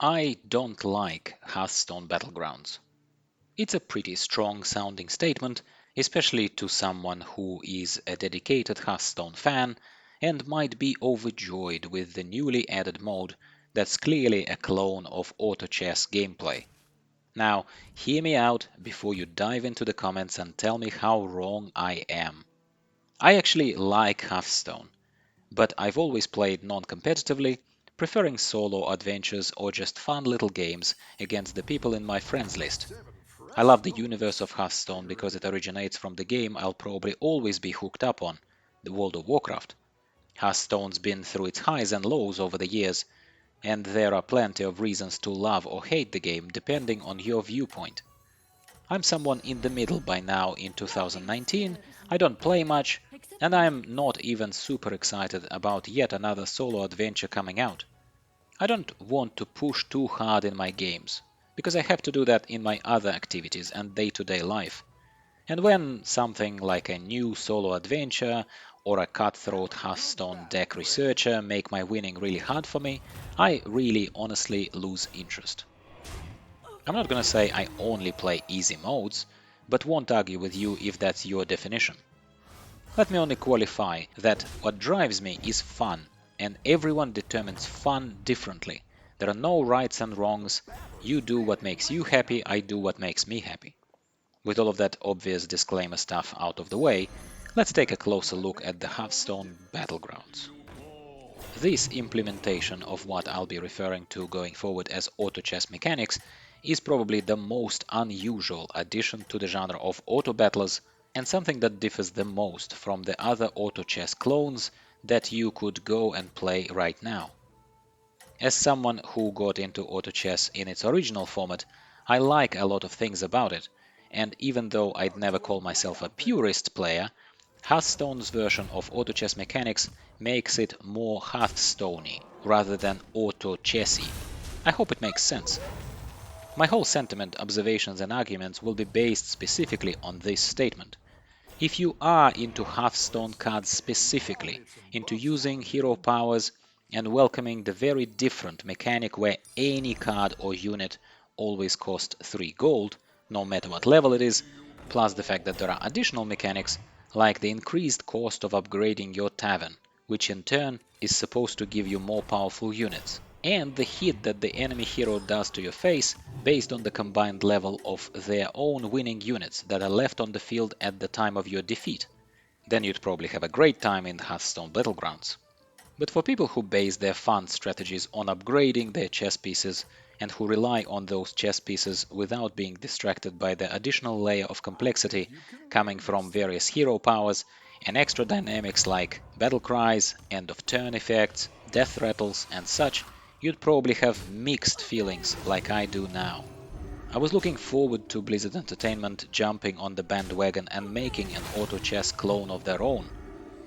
I don't like Hearthstone Battlegrounds. It's a pretty strong sounding statement, especially to someone who is a dedicated Hearthstone fan and might be overjoyed with the newly added mode that's clearly a clone of AutoChess gameplay. Now, hear me out before you dive into the comments and tell me how wrong I am. I actually like Hearthstone, but I've always played non-competitively, preferring solo adventures or just fun little games against the people in my friends list. I love the universe of Hearthstone because it originates from the game I'll probably always be hooked up on, the World of Warcraft. Hearthstone's been through its highs and lows over the years, and there are plenty of reasons to love or hate the game depending on your viewpoint. I'm someone in the middle by now in 2019, I don't play much, and I'm not even super excited about yet another solo adventure coming out. I don't want to push too hard in my games, because I have to do that in my other activities and day-to-day life. And when something like a new solo adventure or a cutthroat Hearthstone deck researcher make my winning really hard for me, I really honestly lose interest. I'm not gonna say I only play easy modes, but won't argue with you if that's your definition. Let me only qualify that what drives me is fun, and everyone determines fun differently. There are no rights and wrongs. You do what makes you happy, I do what makes me happy. With all of that obvious disclaimer stuff out of the way, let's take a closer look at the Hearthstone Battlegrounds. This implementation of what I'll be referring to going forward as AutoChess mechanics is probably the most unusual addition to the genre of auto battlers and something that differs the most from the other AutoChess clones that you could go and play right now. As someone who got into AutoChess in its original format, I like a lot of things about it, and even though I'd never call myself a purist player, Hearthstone's version of AutoChess mechanics makes it more Hearthstoney rather than auto-chessy. I hope it makes sense. My whole sentiment, observations and arguments will be based specifically on this statement. If you are into Hearthstone cards specifically, into using hero powers and welcoming the very different mechanic where any card or unit always costs 3 gold, no matter what level it is, plus the fact that there are additional mechanics like the increased cost of upgrading your tavern, which in turn is supposed to give you more powerful units, and the hit that the enemy hero does to your face based on the combined level of their own winning units that are left on the field at the time of your defeat. Then you'd probably have a great time in Hearthstone Battlegrounds. But for people who base their fun strategies on upgrading their chess pieces and who rely on those chess pieces without being distracted by the additional layer of complexity coming from various hero powers and extra dynamics like battle cries, end of turn effects, death rattles and such, you'd probably have mixed feelings like I do now. I was looking forward to Blizzard Entertainment jumping on the bandwagon and making an auto chess clone of their own.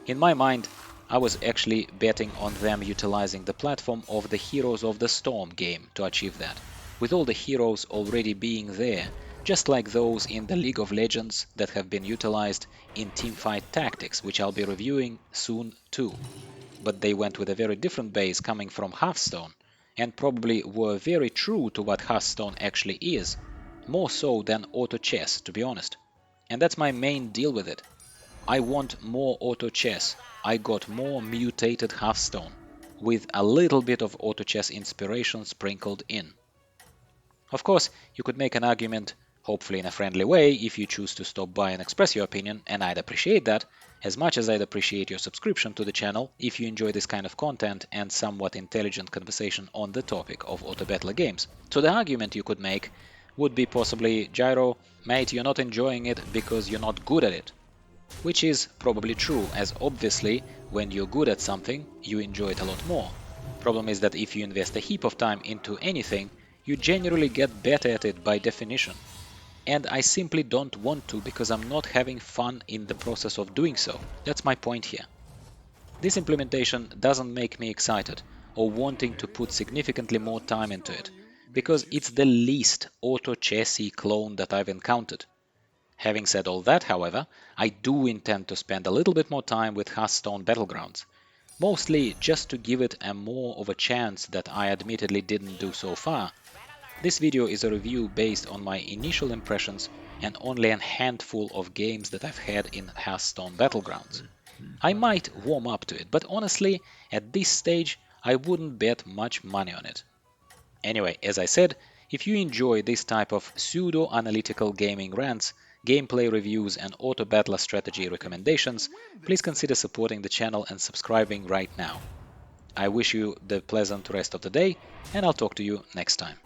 In my mind, I was actually betting on them utilizing the platform of the Heroes of the Storm game to achieve that, with all the heroes already being there, just like those in the League of Legends that have been utilized in Teamfight Tactics, which I'll be reviewing soon too. But they went with a very different base coming from Hearthstone, and probably were very true to what Hearthstone actually is, more so than auto chess, to be honest. And that's my main deal with it. I want more auto chess. I got more mutated Hearthstone, with a little bit of auto chess inspiration sprinkled in. Of course, you could make an argument, hopefully in a friendly way, if you choose to stop by and express your opinion, and I'd appreciate that, as much as I'd appreciate your subscription to the channel if you enjoy this kind of content and somewhat intelligent conversation on the topic of auto battler games. So the argument you could make would be possibly, Gyro, mate, you're not enjoying it because you're not good at it. Which is probably true, as obviously, when you're good at something, you enjoy it a lot more. Problem is that if you invest a heap of time into anything, you generally get better at it by definition. And I simply don't want to because I'm not having fun in the process of doing so. That's my point here. This implementation doesn't make me excited or wanting to put significantly more time into it, because it's the least auto-chessy clone that I've encountered. Having said all that, however, I do intend to spend a little bit more time with Hearthstone Battlegrounds, mostly just to give it a more of a chance that I admittedly didn't do so far. This video is a review based on my initial impressions and only a handful of games that I've had in Hearthstone Battlegrounds. I might warm up to it, but honestly, at this stage, I wouldn't bet much money on it. Anyway, as I said, if you enjoy this type of pseudo-analytical gaming rants, gameplay reviews and auto-battler strategy recommendations, please consider supporting the channel and subscribing right now. I wish you the pleasant rest of the day, and I'll talk to you next time.